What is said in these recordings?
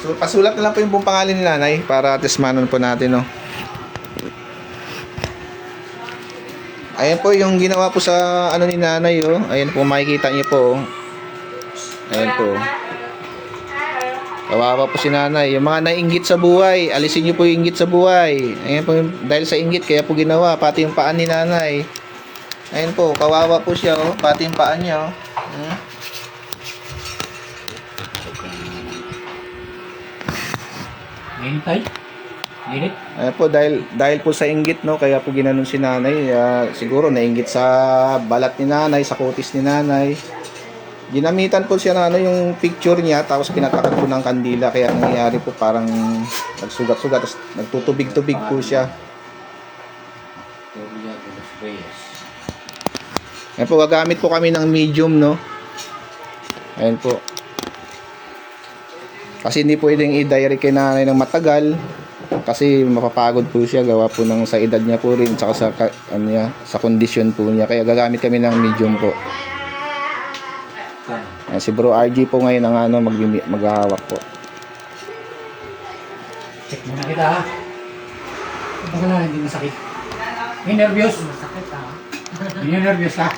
So, pasulat na lang po yung buong pangalan ni nanay para tesmanon po natin, no. Ayan po yung ginawa po sa ano ni nanay, oh. Ayan po, makikita niyo po, oh. Ayan po. Kawawa po si nanay. Yung mga nainggit sa buhay, alisin niyo po yung inggit sa buhay. Ayan po, dahil sa inggit, kaya po ginawa. Pati yung paan ni nanay. Ayan po, kawawa po siya, oh. Pati yung paan niya, oh. Init tayo? Init? Ayan po, dahil po sa inggit, no, kaya po ginanon si nanay. Siguro nainggit sa balat ni nanay, sa kutis ni nanay. Ginamitan po siya na ano, yung picture niya, tapos pinatakan po ng kandila. Kaya nangyayari po parang nagsugat-sugat, tapos nagtutubig-tubig po siya. Ayan po, gagamit po kami ng medium, no. Ayan po. Kasi hindi pwedeng i-direct kay nanay ng matagal. Kasi mapapagod po siya, gawa po ng sa edad niya po rin, tsaka sa kondisyon po niya. Kaya gagamit kami ng medium po. Si Bro RG po ngayon ang ano, maghahawak po. Check muna kita ha. Baka na hindi masakit. May nervyos? Masakit ha. May nervyos ha?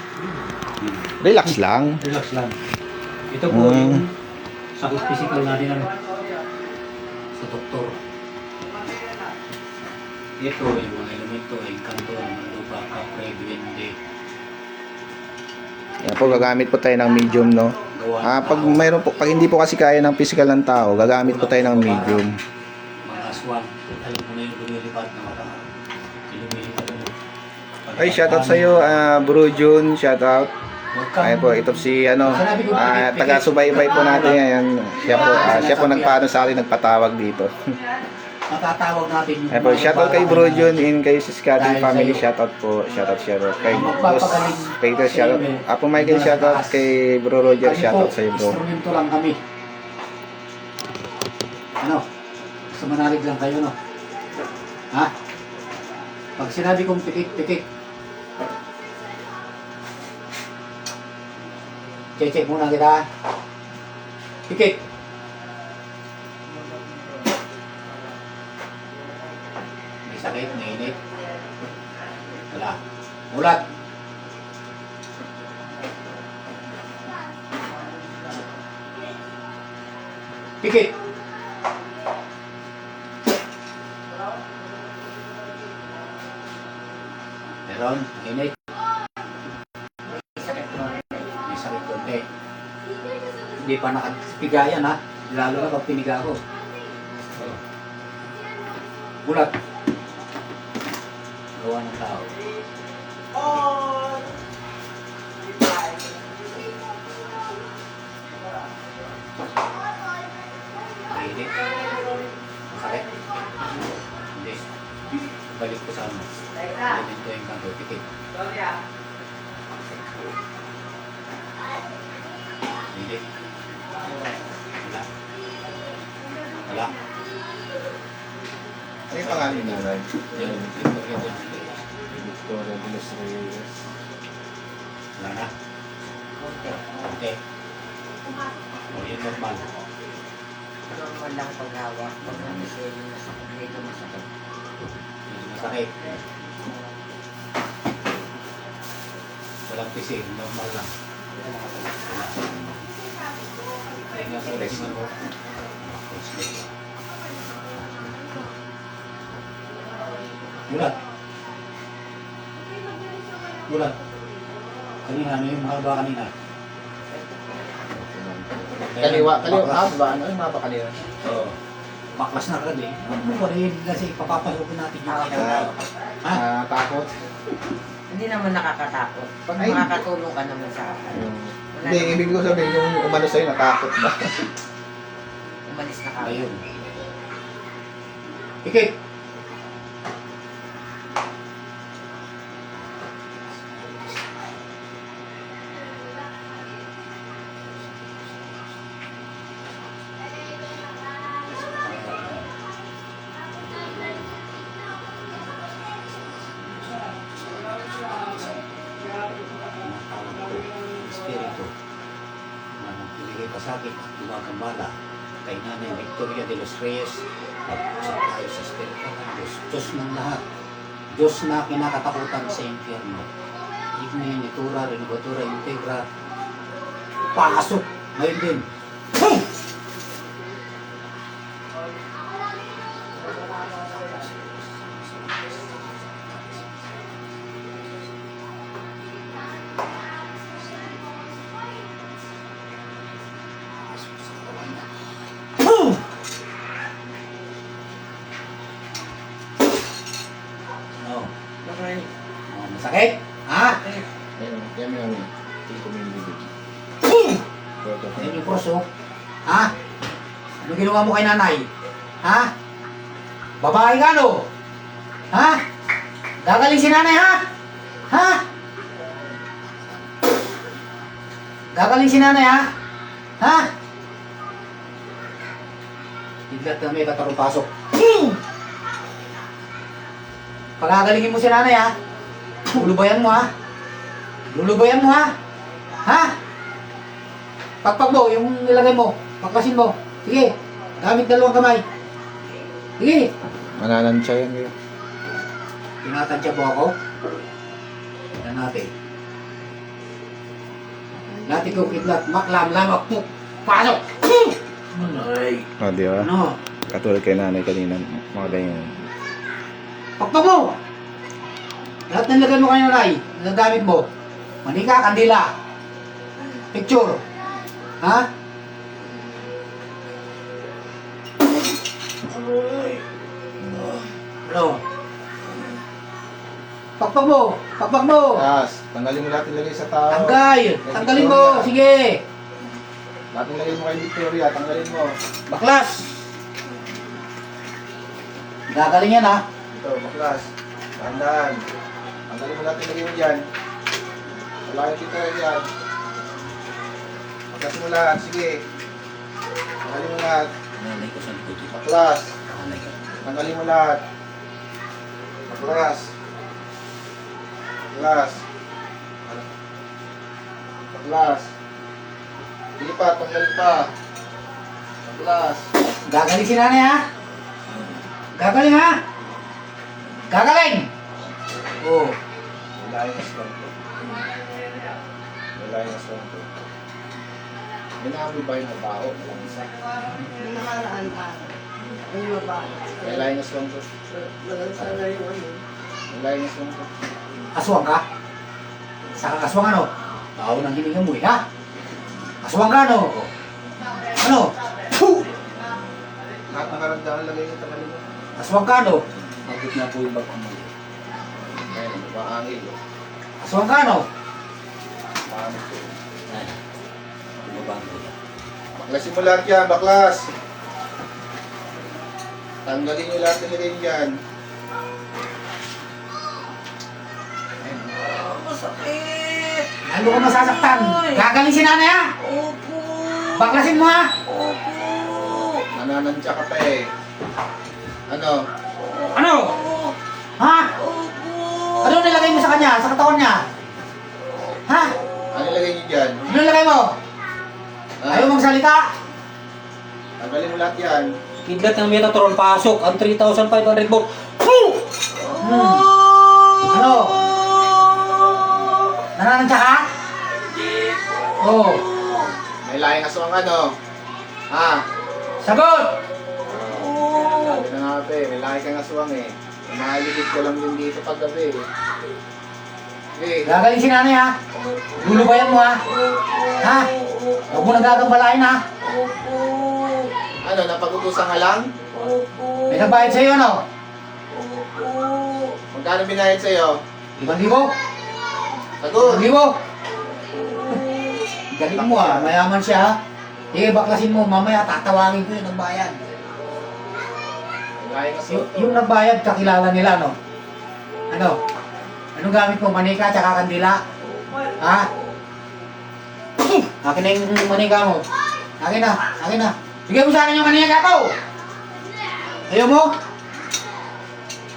Relax lang. Relax lang. Ito po yung sakit physical natin ano. Sa doktor. Ito yung mga elemento ay kanto ng lupa, kapre, duwende. Yan po, gagamit po tayo ng medium, no. Pag hindi po kasi kaya ng physical ng tao, gagamit po tayo ng medium. Mga aswang, alam mo na yung lumilipat na mata. Lumilipat na. Ay, shoutout sa iyo, Bro Jun, shoutout. Ayun po, ito si ano, taga-subaybay po natin ngayon. Siya po nagpaano sa akin, nagpatawag dito. Matatawag natin yung Ayun po, shoutout kay Bro Jun, in kay Siskati family, shoutout po, shoutout kay Boss Peter, shoutout. Apo Michael, shoutout kay Bro Roger, shoutout sa iyo, bro. Instrumento lang kami. Ano? Sa manalig lang kayo, no? Ha? Pag sinabi kong pikit. Check muna kita. Pikit. May sakit, may init. Wala. Ulat. Pikit. Meron, init. May sakit konti. Hindi pa nakapiga yan ha. Lalo na pag piniga ko. Bulat. Gawa ng tao. Mainit. Masakit. Hindi. Balik ko sa ano. Balik ko yung kanto. Pikit. Mainit. Wala. Wala. Ano yung pangalan ni nanay? Yan. Victoria de los Reyes. Wala na. Okay. O yun normal. Normal lang paghawak. Pag namisili na sakit, dito masakit. Medyo masakit. Walang pising. Normal lang. Kaya nga sa resin mo. Bulat. Bulat. Kanina, ano yung mahaba kanina? Kaliwa, ba? Ano yung mapa kanina? Oo. Baklas na agad eh. Ano ba rin kasi papapasukin natin yung kakita. Ha? Takot. Hindi naman nakakatakot. Pag Ay. makakatulong ka naman sa akin. Wala Hindi, naman. ibig ko sabihin, yung umano sa'yo, natakot ba? Umalis na ka. Ayun. Pikit! Espiritu na magbibigay pasakit at gumagambala kay Nanay Victoria de los Reyes, pag-usap tayo sa Espiritu ng Diyos, Diyos ng lahat, Diyos na kinakatakutan sa impyerno, Igni, Nitura, Renovatura, Integra, pasok ngayon din. Oh, Bakay. masakit? Ha? Ayun, yan yung tingko mo yung bibig. Yan yung cross, oh. Ha? Ano ginawa mo kay nanay? Ha? Babae ka, no? Ha? Gagaling si nanay, ha? Ha? Gagaling si nanay, ha? Ha? Biglat na may katarong pasok. Pagagalingin mo si nanay, ha? Lulubayan mo, ha? Lulubayan mo, ha? Ha? Pagpag mo, yung nilagay mo, pagkasin mo. Sige, gamit dalawang kamay. Sige. Mananansya yan kayo. Tinatansya po ako. Yan natin. Natin ko kidlat, maklam, lamak, tuk, pasok! Ay, O, di ba? ano? Katulad kay nanay kanina, mga ganyan. Pagpag mo! Lahat ng lagay mo kayo na nagagamit mo. Manika, kandila. Picture. Ha? Ano? Pagpag mo! Pagpag mo! Taas, tanggalin mo lahat ilagay sa tao. Tanggal! Tanggalin mo! Sige! Lahat ilagay mo kay Victoria, tanggalin mo. Baklas! Gagaling yan, ha? Ito, baklas. Tandaan. Tanggalin mo lahat ilagay mo dyan. Wala yung Victoria dyan. Baklas mo lahat, sige. Tanggalin mo lahat. Nanay ko sa likod dito. Baklas. Nanay ko. Tanggalin mo lahat. Baklas. Baklas. Baklas. Sige pa, tanggal pa. Baklas. Gagaling si nanay, ha? Gagaling, ha? Gagaling! Oo. Wala yung aswang ko. Wala yung aswang ko. Minamoy ba yung nabao? Walang isa. Yung nakaraan pa. Yung babae. Wala yung aswang ko. Walang sana yung ano. Wala yung aswang ko. Aswang ka? Saka aswang ano? Tao ng hininga mo, eh, ha? Aswang ka, ano? Ano? Puh! Lahat ng karamdaman lagay yung tagalin mo. Aswang ka, ano? Magot na po yung bagpamali. Ayun, maangil. Aswang ka, ano? Maangil ko. Ay, bubang ko. Baklasin mo lahat yan, baklas. Tanggalin nyo lahat ng lagay dyan. Masakit! Ano ka masasaktan? Gagaling si nanay, ha? Opo! Baklasin mo, ha? Opo! Nananansya ka pa eh. Ano? Ano? Ha? Opo! Ano nilagay mo sa kanya? Sa katawan niya? Ha? Ano ilagay nyo dyan? Ano nilagay mo? Ayaw magsalita? Tanggalin mo lahat yan. Kidlat ng Metatron pasok ang 3,500 volt. Ano? Nananansya ka? Oo. May layang aswang ano? Ha? Sagot! Sabi na nga ba eh, may layang kang aswang eh. Mahaligid ko lang yun dito paggabi eh. Okay. Gagaling si nanay, ha? Lulubayan mo, ha? Ha? Huwag mo nagagambalain, ha? Opo! Ano, napag-utusan ka lang? Opo! May nagbayad sa'yo, ano? Opo! Magkano binayad sa'yo? 5,000? Sagot! 5,000? Galing mo, ha? Mayaman siya, ha? Sige, baklasin mo. Mamaya, tatawagin ko yung nagbayad. May layang aswang to. Yung nagbayad, kakilala nila, no? Ano? Anong gamit mo? Manika tsaka kandila? Ha? Akin na yung manika mo. Akin na, akin na. Bigyan mo sa akin yung manika ko! Ayaw mo?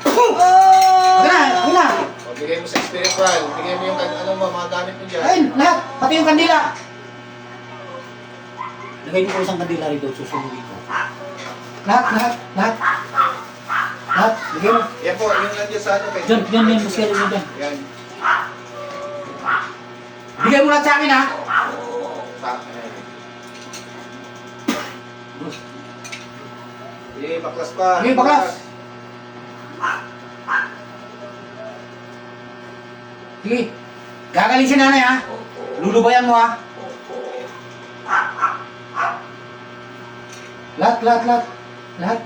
Akin na, akin na! O, bigay mo sa spiritual. Bigay mo yung ano mo, mga gamit mo dyan. Ayun, lahat! Pati yung kandila! Lagay mo ko isang kandila rito, susundin ko. Lahat. Lahat. Bigay mo. Yan po, yung nandiyan sa ano. Yan, masyado yun dyan. Yan. Bigay mo lahat sa akin, ha? Sige, baklas pa. Sige, baklas. Sige. Gagaling si nanay, ha? Lulubayan mo, ha? Lahat.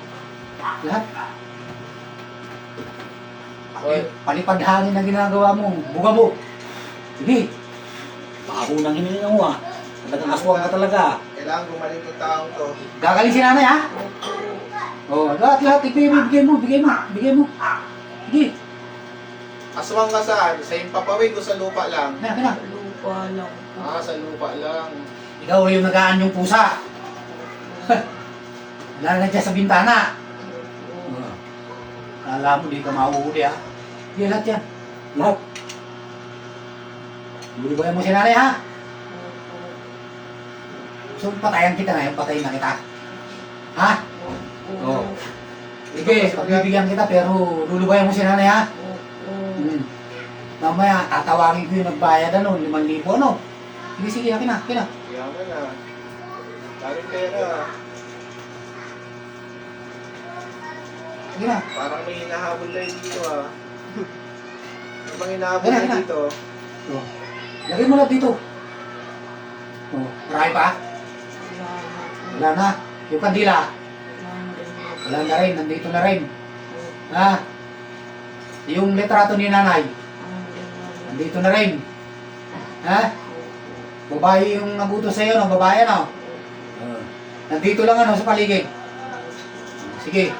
Oy. Palipad hangin na ginagawa mo. Buga mo. Sige. Pakahunang hinihinga mo ah. Talagang aswang ka talaga. Kailangan gumaling yung taong to. Gagaling si nanay, ha? Oh, lahat. Bigay mo. Sige. Aswang ka saan? Sa impapawid o sa lupa lang? Kaya. Lupa lang. Sa lupa lang. Ikaw yung nagaan yung pusa. Wala na dyan sa bintana. Kala mo, di ka mahuhuli, ha? Sige, lahat yan. Lahat. Lulubayan mo si nanay, ha? So, patayan kita ngayon. Patayin na kita. Ha? Oo. Sige, pagbibigyan kita, pero lulubayan mo si nanay, ha? Mamaya, tatawagin ko yung nagbayad, 5,000, ano? Sige, akin na. Yaman na. Daming pera. Sige na. Parang may hinahabol na dito ah. Ano bang hinahabol Wala, na wala. dito? Oh. Lagay mo lang dito. Oh, marami pa? Wala na. Yung kandila, wala na rin. Nandito na rin. Ha? Yung litrato ni nanay, nandito na rin. Ha? Babae yung nagutos sa'yo, no? Babae, no? Nandito lang, ano, sa paligid. Sige.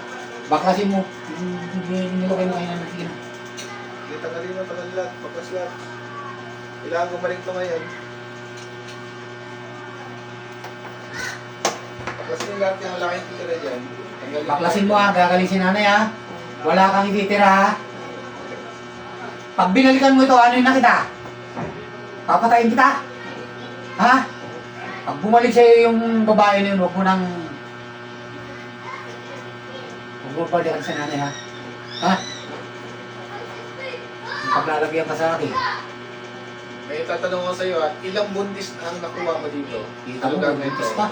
Baklasin mo. Nilagay mo kayo na. Sige na. Sige, tagalin mo, tagal lahat. Baklas lahat. Kailangan gumaling to ngayon. Baklasin lahat yung malaking titira dyan. Tanggalin Baklasin mo, ha? Gagaling si nanay, ha? Wala kang ititira, ha? Pag binalikan mo ito, ano yung nakita? Papatayin kita? Ha? Pag bumalik sa'yo yung babae na yun, huwag mo nang... Huwag mo balikan sa nanay, ha? Ha? Paglalagyan ka sa akin, May tatanong ko sa'yo ah, ilang buntis ang nakuha mo dito? kita mo, buntis pa.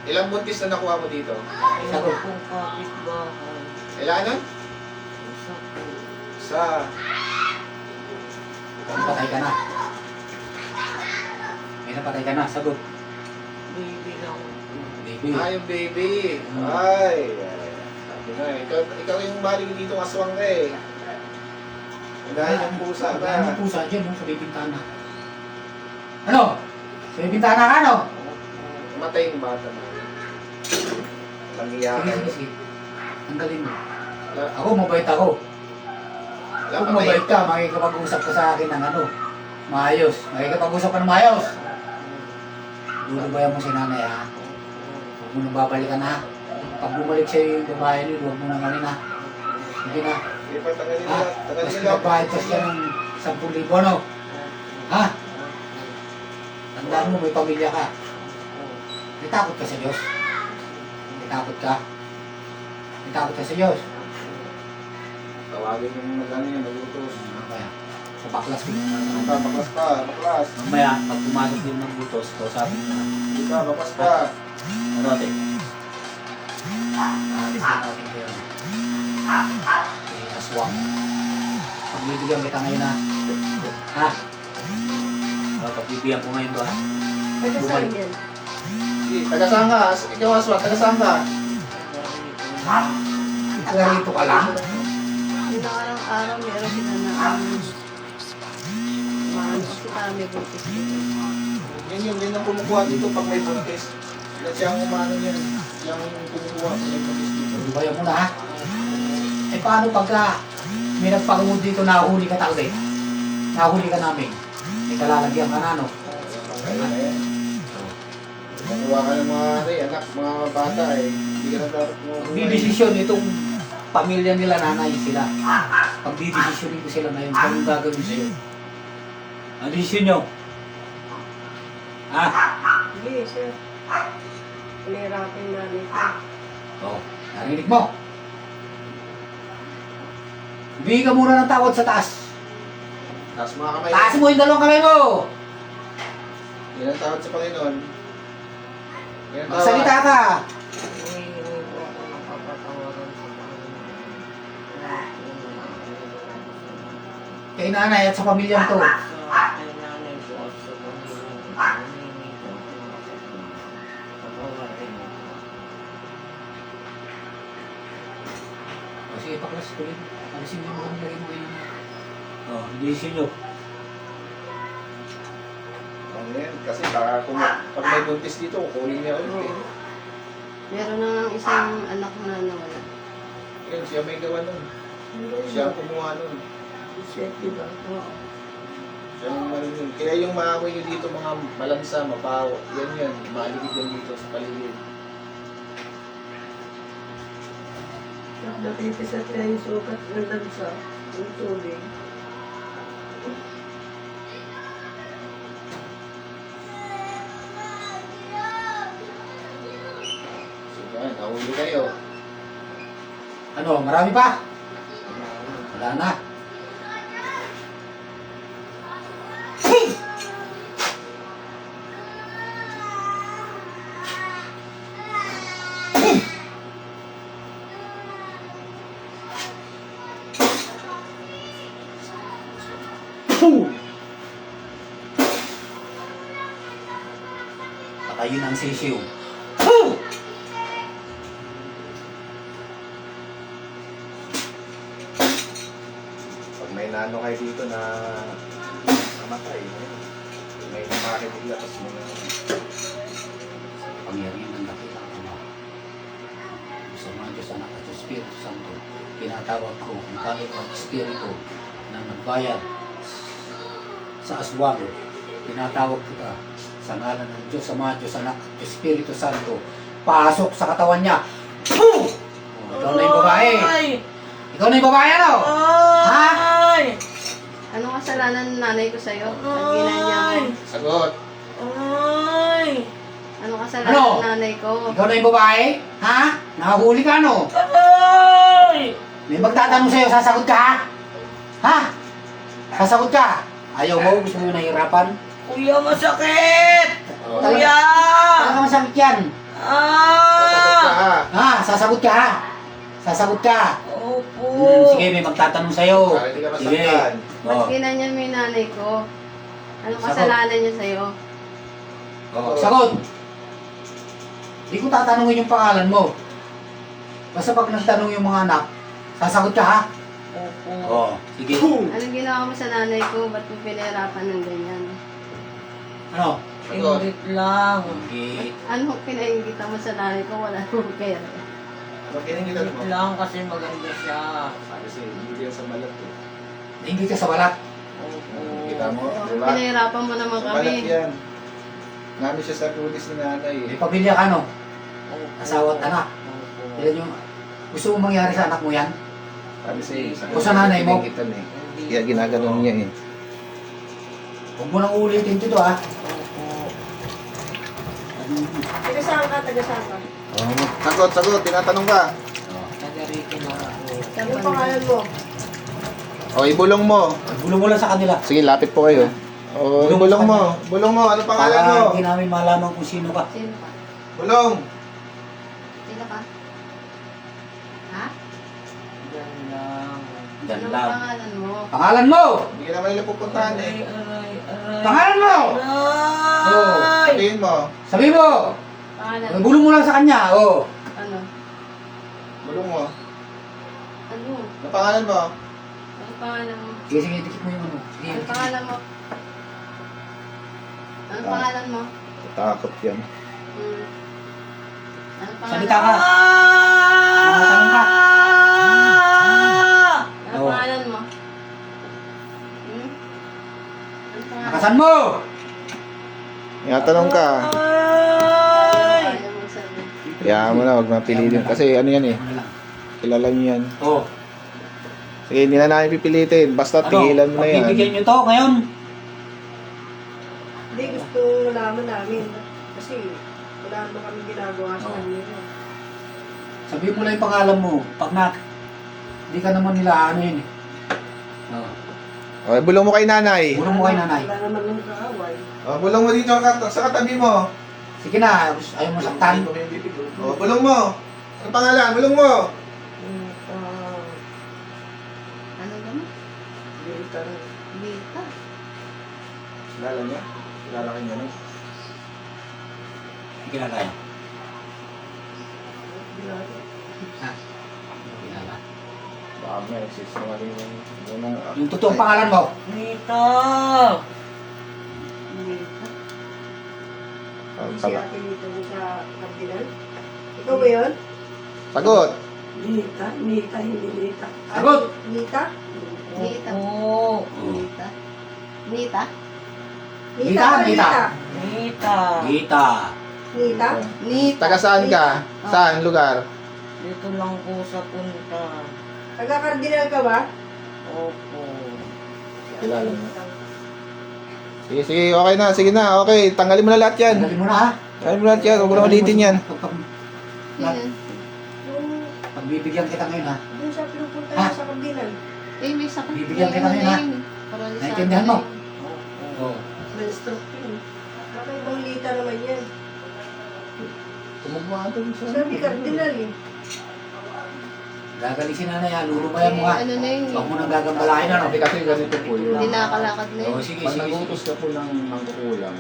Ilang buntis na nakuha mo dito? Isa ko pong kapitbahay. Ilan na? Isa po. Sa... Napatay ka na. May napatay ka na, sagot. Baby lang po. Baby. yung baby. Ay. Sabi na, ikaw yung maling dito aswang ka eh. Dahil ng pusa ka. Dahil ng pusa dyan, no? Sa may bintana. Ano? Sa may bintana ka, no? Matay yung bata na. Walang Sige, iyakan. sige. Tanggalin mo. Wala- Ako, mabait ako. wala Kung pa mabait ka, makikipag-usap ka sa akin ng ano, maayos. Makikipag-usap ka ng maayos. Lulubayan mo si nanay, ha? Huwag mo nang babalikan, ha? Pag bumalik sa'yo yung babae niyo, huwag mo nang alin, ha? Sige na. Sige pa, tagalin Ha? nila. Tagalin Mas nila. nagbayad pa siya ng 10,000, ano? Ha? Tandaan mo, may pamilya ka. May takot ka sa Diyos. May takot ka. May takot ka sa Diyos. Tawagin yung nag-ano yun, nagutos. Kaya, sa baklas ko. Baklas pa, baklas. Mamaya, pag pumasok din ng butos, kausapin mo na. Hindi ka, baklas pa. Ano ate? Alis na natin kayo. Aswang. Pagbibigyan kita ngayon, ha? Ha? Pagbibigyan ko ngayon ba? Pwede sa inyo. Sige, taga-saan ka? Ikaw aswang, taga-saan ka? Taga rito ka lang? Yung nakarang araw, meron sila na kasi kami buntis dito. Yan ang kumukuha dito pag may buntis. Yan siya ang umano yan. Yan ang kumukuha pag may buntis dito. Lubayan mo na, ha? Eh, paano pagka may nagpangungod dito, nahuli ka tao din? Nahuli ka namin. May kalalagyan ka na, no? Nakuha ka ng mga anak, mga bata eh. Hindi ka na dapat mo. Magdidesisyon itong pamilya nila, nanay sila. Pagdidesisyonin ko sila ngayon, kung anong gagawin sa'yo. Ang desisyon nyo? Ha? Sige, sir. Pinahirapan namin ito. Oh. Narinig mo? Bigyan ka muna ng tawad sa taas. Taas mga kamay. Taas mo yung dalawang kamay mo. Yan ang tawad sa Panginoon. Yan ang tawad. Magsalita ka. Humingi po ako ng kapatawaran sa Panginoon. Lahat po ng mga Kay nanay at sa pamilyang to. sa kay nanay po at sa Panginoon. Humingi po ako ng kapatawaran mo po. O sige, paklas ko rin. Alisin mo yung mga nilagay mo yun. Oh, bilisin nyo. Ano yan? Kasi baka kung pag may buntis dito, kukunin niya ulit eh. Meron na ng isang anak na nawala. Yan, siya may gawa nun. Siya ang kumuha nun. Diba? Siya ang maroon yun. Kaya yung maamoy nyo dito, mga malansa, mapaw, yan, maaligid yan dito sa paligid. Napipisat niya yung sukat ng lansa, yung tubig. So yan, nahuli kayo. Ano, marami pa? Wala na. Patayin ang sisiw. Pag may nano kayo dito na namatay, may namakit bigla, tapos may Pangyarihan ng dakilang Ama. Sa mga Diyos Anak at Espiritu Santo, pinatawag ko ang Panginoon Espiritu na nagbayad sa aswang. Pinatawag kita sa ngalan ng Diyos Ama, Diyos Anak at Espiritu Santo. Pasok sa katawan niya. Oh, ikaw na yung babae. Ikaw na yung babae, ano? Ha? Anong kasalanan ng nanay ko sa'yo? Ang ginanya mo? sagot. Anong kasalanan Ano? ng nanay ko? Ikaw na yung babae? Ha? Nakahuli ka, ano? May magtatanong sa'yo, sasagot ka, ha? Ha? Sasagot ka? Ayaw mo? Gusto mo nahihirapan? Kuya, masakit! Oh, Kuya! Talaga masakit yan. sasagot ka ha. Ha? Sasagot ka, ha? Sasagot ka. Opo. Sige, may magtatanong sa'yo. Para hindi ka Sige. masaktan. Ba't Oh. ginanya mo yung nanay ko? Anong Sagot. kasalanan niya sa'yo? Oh. Sagot. Hindi ko tatanungin yung pangalan mo. Basta pag nagtanong yung mga anak, sasagot ka, ha? Opo. Oo. Sige. Anong ginawa mo sa nanay ko? Ba't mo pinahirapan ng ganyan? Ano? Sagot. Ingit lang. Sige. Anong pinainggita mo sa nanay ko? Wala nang pera. Ano kiningitan mo? Ingit lang kasi maganda siya. Sabi siya, hindi yan sa balat eh. Hindi ka sa balat. Opo. Kita mo, Oh, di ba? pinahirapan mo naman Sa balat kami. yan. Namin siya sa pulis ni nanay May eh. pamilya ka, no? Opo. Asawa at anak. Opo. Yan yung gusto mong mangyari sa anak mo yan? Sabi siya, O sa nanay mo? kiningitan eh. Hindi Kaya ginaganon niya eh. Huwag mo nang ulitin dito, ha? Opo. Taga-saan ka? Taga-saan ka? Sagot, tinatanong ka. Nagarikin lang ako. Anong pangalan mo? O, ibulong mo. Bulong mo lang sa kanila. Sige, lapit po kayo. O, ibulong mo. Bulong mo, ano pangalan mo? Para hindi namin malaman kung sino ka. Sino ka? Bulong. Sino ka? Ha? Yan lang. Yan Anong lang. pangalan mo? Pangalan mo! Hindi ka naman nila pupuntahan eh. Aray. Pangalan mo! Oh, Sabihin mo. sabi mo! Pangalan mo? Bulong mo lang sa kanya, oh. Ano? Bulong mo. Ano? Ano pangalan mo? Ano pangalan mo? Sige, sige, dikit mo yung ano. Sige, Ano dikit. pangalan mo? Ano pangalan mo? Takot yan. Hmm. Ano pangalan Salita ka. mo? Tumatanong ka. Ano Oo. pangalan mo? Hmm? Ano pangalan? Nakasan mo! Yatanong ka. Ayaw mo sabi. Kaya mo na, huwag mapilitin. Kasi ano yan eh. Ano lang. Kilala niyo yan. Oh. Sige, hindi na namin pipilitin. Basta tigilan mo na yan. Pagbibigyan nyo to ngayon. Hindi, gusto malaman namin. Kasi wala naman kami ginagawa sa kanila. Sabihin mo lang yung pangalan mo. Pag hindi ka naman nila ano yun eh. Oh. Okay, bulong mo kay nanay. Bulong mo kay nanay. Wala naman nung kaaway. Bulong mo dito sa katabi mo. Sige na, ayaw mo saktan. Bulong mo. Ano pangalan? Bulong mo. Ano naman? Dito rin. Bita. Kilala niya? Kilala kay nanay? Kilala yan. Ha? Kilala. Baka may nagsisinungaling yung Yung totoong pangalan mo. Nito! Bita. Si ate dito sa Cardinal. Ikaw ba yun? Sagot. Nita, Nita, hindi Nita. Sagot! Nita? Nita. Oo. Nita. Nita? Nita, Nita. Nita. Gita. Nita? Nita. Taga saan ka? Saan lugar? Dito lang po sa punta. Taga-Cardinal ka ba? Opo. Kilala mo. Sige, sige, okay na, sige na, okay. Tanggalin mo na lahat yan. Tanggalin mo na ha. Tanggalin mo lahat yan, huwag mo na ulitin yan. Yan. Yung Pagbibigyan kita ngayon ha. dun sa pinupunta Ha? niya sa Cardinal. Eh, may sakit. Bibigyan kita Ano ngayon, ha? na yun? Parang sa Naintindihan mo? Opo. Oo. May stroke yun. Baka ibang lita naman yan. Tumugmaan to sa... Sabi Cardinal eh. Gagaling si nanay ha. Lulubayan mo ha. Ano na yun? Huwag mo nang gagambalain ano. Hindi kasi ganito po yun. Hindi nakakalakad na Oo, yun. sige, Pag sige, sige. nagutos ka po ng kukulang,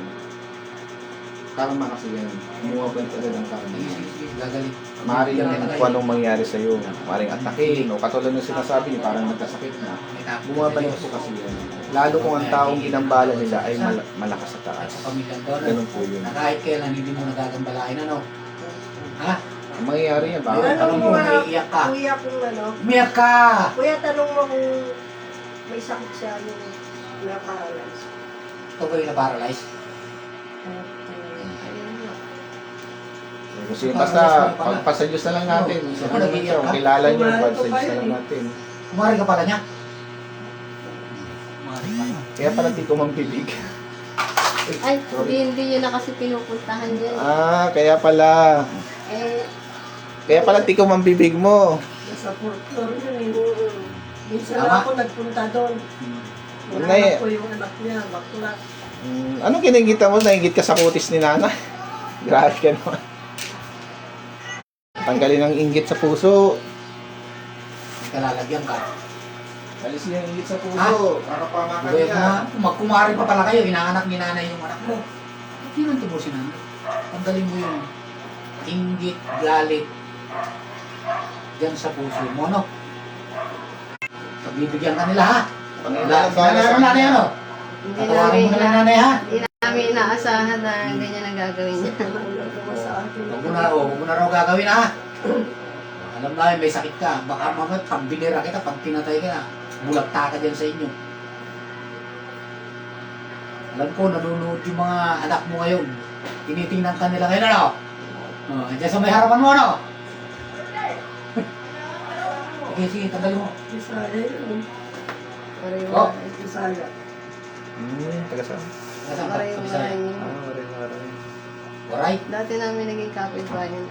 karma kasi yan. Bumabalik ka ng karma. Sige, sige, sige. Gagaling. Maaari lang kung anong mangyari sa'yo. Maaring atakin o katulad ng sinasabi niyo, parang nagkasakit na. Bumabalik po kasi yan. Lalo kung ang taong ginambala nila ay malakas sa At taas. sa pamilyang doon. Ganun po yun. Na kahit kailan hindi mo nagagambalain ano. Ha? Ang mangyayari yan, Bakit? bakit? Tanong mo nga, Iiyak ka. kuya kung ano. Umiyak ka! Kuya, tanong mo kung may sakit siya yung na-paralyze. Ito ba yung na-paralyze? Ayun nga. Kasi basta, pagpasa Diyos na lang natin. Sa ano naman siya, kung kilala niyo, pagpasa Diyos na lang natin. Kumari ka pala niya? Kumari ka pala. Kaya pala di ko mambibig. Ay, hindi nyo na kasi pinupuntahan dyan. Kaya pala. Eh, Kaya pala di ko mambibig mo. Nasa fourth floor yun eh. Minsan Tama. lang ako nagpunta doon. Nay- Wala ko yung anak niya, bakla. Anong kinigita mo? Naingit ka sa kutis ni Nana? Grabe ka naman. Tanggalin ang inggit sa puso. Kalalagyan ka. Alis niya ang inggit sa puso. Ha? Para pamakan Kaya niya. kung magkumari pa pala kayo, inaanak ni nanay yung anak mo. Ba't yun ang tubo si nanay? Tanggalin mo yung inggit, galit, dyan sa puso mo, no? Pagbibigyan ka nila, ha? Panginoon, Sinanay mo nanay, ano? hindi Tatawarin mo na lang nanay, ha? namin inaasahan na ganyan ang gagawin niya. Wala naman sa akin. Huwag mo na raw gagawin, ha? Alam namin, may sakit ka. Baka mamaya, pambinira kita, pag pinatay ka na, bulagta ka dyan sa inyo. Alam ko, nanonood yung mga anak mo ngayon. Tinitingnan ka nila ngayon, ano? Diyan sa may harapan mo, ano? Sige, sige, tanggalin mo. Bisaya yun. Pareho. Oh. Bisaya. Taga saan? Nasaan ka? Pareho. Sa Bisaya. Waray-waray. Waray. Dati namin naging kapitbayan.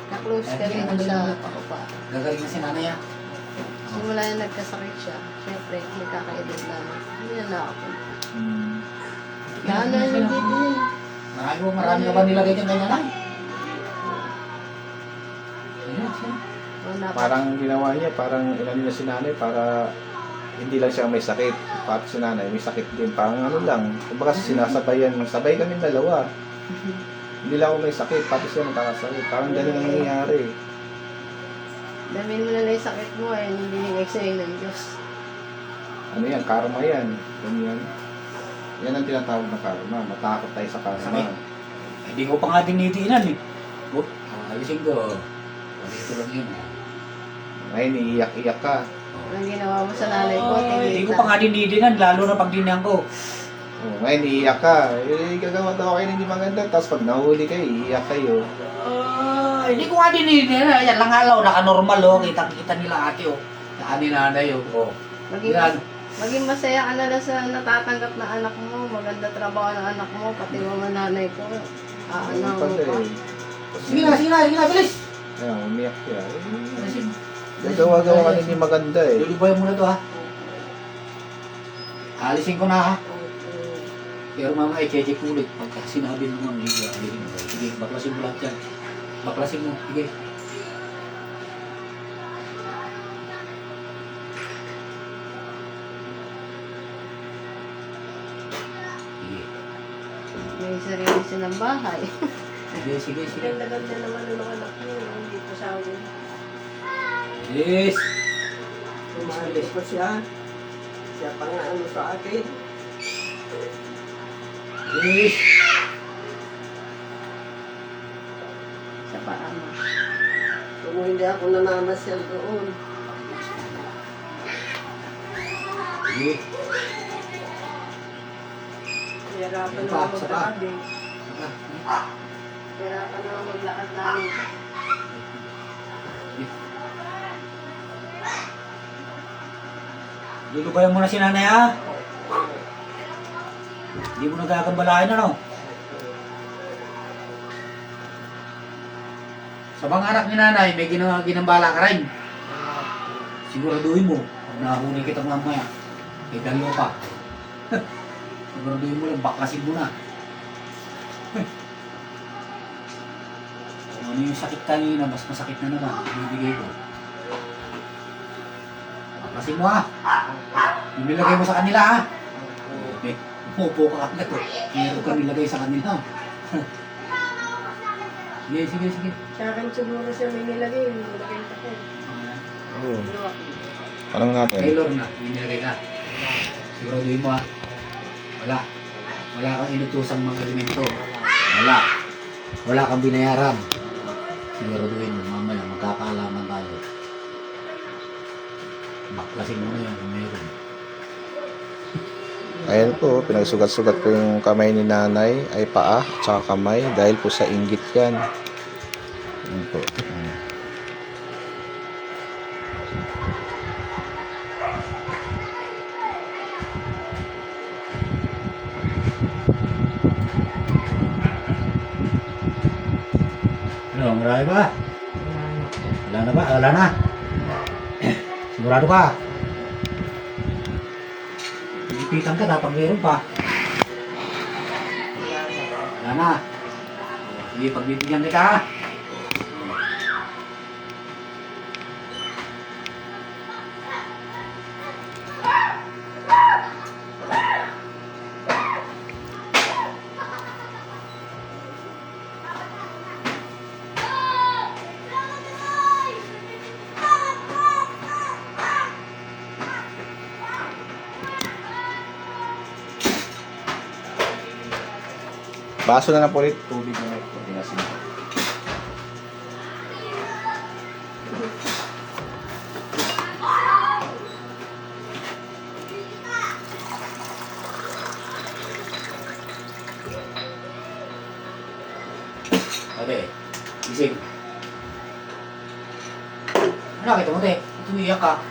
Na-close ka rin sa pakupa. Gagaling na si nanay, ha? Simula na nagkasakit siya, syempre, nagkakaedad na. Hindi na nakapunta. Gaano na dito yun? Marami ka ba nilagay dyan kay nanay? Ayun, sige. Wala pa. Parang ginawa niya, parang inano niya si nanay para hindi lang siya may sakit. Pati si nanay may sakit din. Parang ano lang. Kumbaga sinasabayan. Sabay kami dalawa. Hindi lang ako may sakit. Pati siya magkakasakit. Parang ganun ang nangyayari. Dami mo na lang yung sakit mo eh, hindi binigay sa'yo ng Diyos. Ano yan? Karma yan. Ganyan. Yan ang tinatawag na karma. Matakot tayo sa karma. Sakit. Hindi ko pa nga dinidiinan, eh. Oh, ayusin ko. Dito lang yun. Ngayon, iiyak-iyak ka. Ang ginawa mo sa nanay ko, Hindi ko pa nga dinidiinan, lalo na pag dinihan ko. Ngayon, iiyak ka. Gagawa daw kayo hindi maganda. Tapos pag nahuli kayo, iiyak kayo. Hindi ko nga dinidiinan. Yan lang halaw, naka-normal, oh. Kita nila ate, oh. Saan ni nanay, oh. Oh. Maging, maging masaya ka na lang sa natatanggap na anak mo, maganda trabaho ng anak mo, pati mga nanay ko. Ano mo pa. Sige na, bilis! Ayan, umiyak siya. Alisin. Gagawa-gawa ka hindi maganda eh. Lulubayan mo na to ha. Alisin ko na ha. Pero mamaya i-check ulit. Pagka sinabi mo nga, alisin mo. Sige, baklasin mo lahat yan. Baklasin mo. Sige. Sige. May sarili silang bahay. Sige, sige, sige. Ganda-ganda naman ng anak niyo. Hindi pa sa akin. Yes! Umalis pa siya. Siya pa nga ano sa akin. Yes! Sa paama. Kung hindi ako nanamasyal doon. Sige. Hirapan Sapa, na sapa. maglakad eh. Hirapan na maglakad namin. Lulubayan mo na si nanay ha. Hindi mo nagagambalain ano. Sa mga anak ni nanay, may ginambala ka rin. Siguraduhin mo, pag nahuli kita mamaya, may dalawa pa. Siguraduhin mo lang, baklasin mo na. Kung ano yung sakit kanina, mas masakit na naman, ibibigay ko. Baklasin mo ha. Yung nilagay mo sa kanila ha. Okay, umupo ka agad oh. Meron ka nilagay sa kanila. Sige, sige, sige. Sa akin siguro siya may nilagay. Nilagay ko. Oo. Parang natin. Taylor na, yung nilagay ka. Siguraduhin mo ha. Wala. Wala kang inutusang mga elemento. Wala. Wala kang binayaran. Siguraduhin mo, mamaya magkakaalaman tayo. Baklasin mo na yan kung meron. Ayan po, pinagsugat-sugat po yung kamay ni nanay, ay paa, tsaka kamay, dahil po sa inggit yan. Ayan po. Ano, marami ba? Wala na ba? Wala na. Sigurado ka. Ipitan ka, dapat meron pa. Wala na. Sige, pagbibigyan kita ha. Baso na lang po ulit. Tubig na lang po. Tinasin ko. Ate, gising. Ano nakita mo, te? Tumiyak ka.